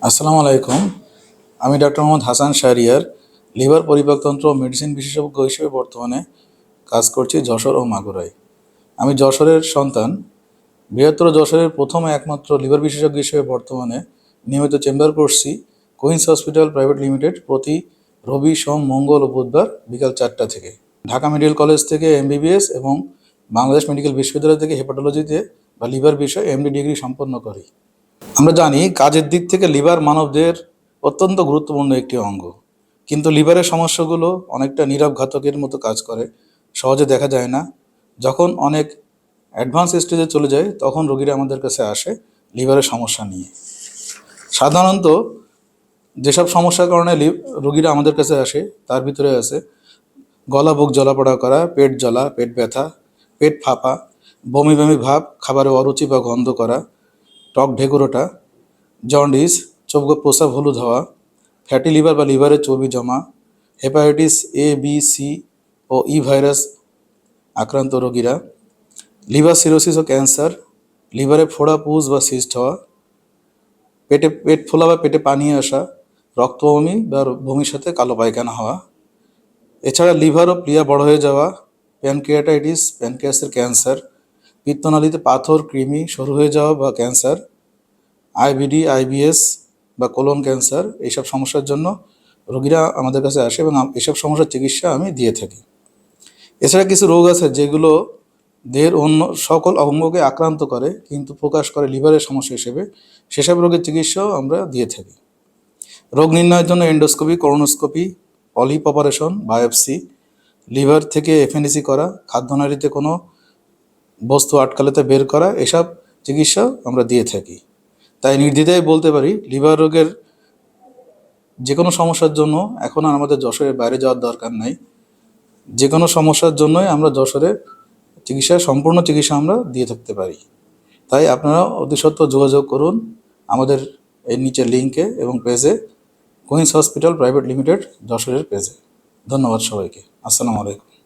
আসসালামু আলাইকুম। আমি ডক্টর মোহাম্মদ হাসান শাহরিয়ার, লিভার পরিপাকতন্ত্র ও মেডিসিন বিশেষজ্ঞ হিসেবে বর্তমানে কাজ করছি যশোর ও মাগুরায়। আমি যশোরের সন্তান। বৃহত্তর যশোরের প্রথম একমাত্র লিভার বিশেষজ্ঞ হিসেবে বর্তমানে নিয়মিত চেম্বার করছি কুইন্স হসপিটাল প্রাইভেট লিমিটেড প্রতি রবি, সোম, মঙ্গল ও বুধবার বিকাল 4টা থেকে। ঢাকা মেডিকেল কলেজ থেকে এমবিবিএস এবং বাংলাদেশ মেডিকেল বিশ্ববিদ্যালয় থেকে হেপাটোলজিতে বা লিভার বিষয়ে এমডি ডিগ্রি সম্পন্ন করি। আমরা জানি কাজের দিক থেকে লিভার মানবদের অত্যন্ত গুরুত্বপূর্ণ একটি অঙ্গ, কিন্তু লিভারের সমস্যাগুলো অনেকটা নীরব ঘাতকের মতো কাজ করে, সহজে দেখা যায় না। যখন অনেক অ্যাডভান্স স্টেজে চলে যায় তখন রোগীরা আমাদের কাছে আসে লিভারের সমস্যা নিয়ে। সাধারণত যেসব সমস্যার কারণে রোগীরা আমাদের কাছে আসে তার ভিতরে আছে গলা বুক জ্বলাপোড়া করা, পেট জ্বলা, পেট ব্যথা, পেট ফাঁপা, বমি বমি ভাব, খাবারে অরুচি বা গন্ধ করা, টক ঢেকুর ওঠা, জন্ডিস, চোখ প্রস্রাব হলুদ হওয়া, ফ্যাটি লিভার বা লিভারের চর্বি জমা, হেপাটাইটিস এ, বি, সি ও ই ভাইরাস আক্রান্ত রোগীরা, লিভার সিরোসিস ও ক্যান্সার, লিভারে ফোড়া, পুজ বা সিস্ট হওয়া, পেট ফোলা বা পেটে পানি আসা, রক্তবমি বা বমির সাথে কালো পায়খানা হওয়া। এছাড়া লিভার ও প্লিয়া বড় হয়ে যাওয়া, প্যানক্রিয়াটাইটিস, প্যানক্রিয়াসের ক্যান্সার, পিত্তনালীতে পাথর, কৃমি, সরু হয়ে যাওয়া বা ক্যান্সার, আইবিডি, আইবিএস বা কোলন ক্যান্সার, এইসব সমস্যার জন্য রোগীরা আমাদের কাছে আসে এবং এইসব সমস্যার চিকিৎসা আমি দিয়ে থাকি। এছাড়া কিছু রোগ আছে যেগুলো দেহের অন্য সকল অঙ্গকে আক্রান্ত করে কিন্তু প্রকাশ করে লিভারের সমস্যা হিসেবে, সেসব রোগের চিকিৎসাও আমরা দিয়ে থাকি। রোগ নির্ণয়ের জন্য endoscopy, colonoscopy, polyp operation, biopsy, liver থেকে এফএনডিসি করা, খাদ্যনালীতে কোনো বস্তু আটকালেতে বের করা, এসব চিকিৎসাও আমরা দিয়ে থাকি। তাই নির্দ্বিধায় বলতে পারি লিভার রোগের যে কোনো সমস্যার জন্য এখন আর আমাদের যশোরের বাইরে যাওয়ার দরকার নাই। যে কোনো সমস্যার জন্যই আমরা যশোরে সম্পূর্ণ চিকিৎসা আমরা দিয়ে থাকতে পারি। তাই আপনারা অতি সত্বর যোগাযোগ করুন আমাদের এই নিচের লিঙ্কে এবং পেজে, কুইন্স হসপিটাল প্রাইভেট লিমিটেড যশোরের পেজে। ধন্যবাদ সবাইকে। আসসালামু আলাইকুম।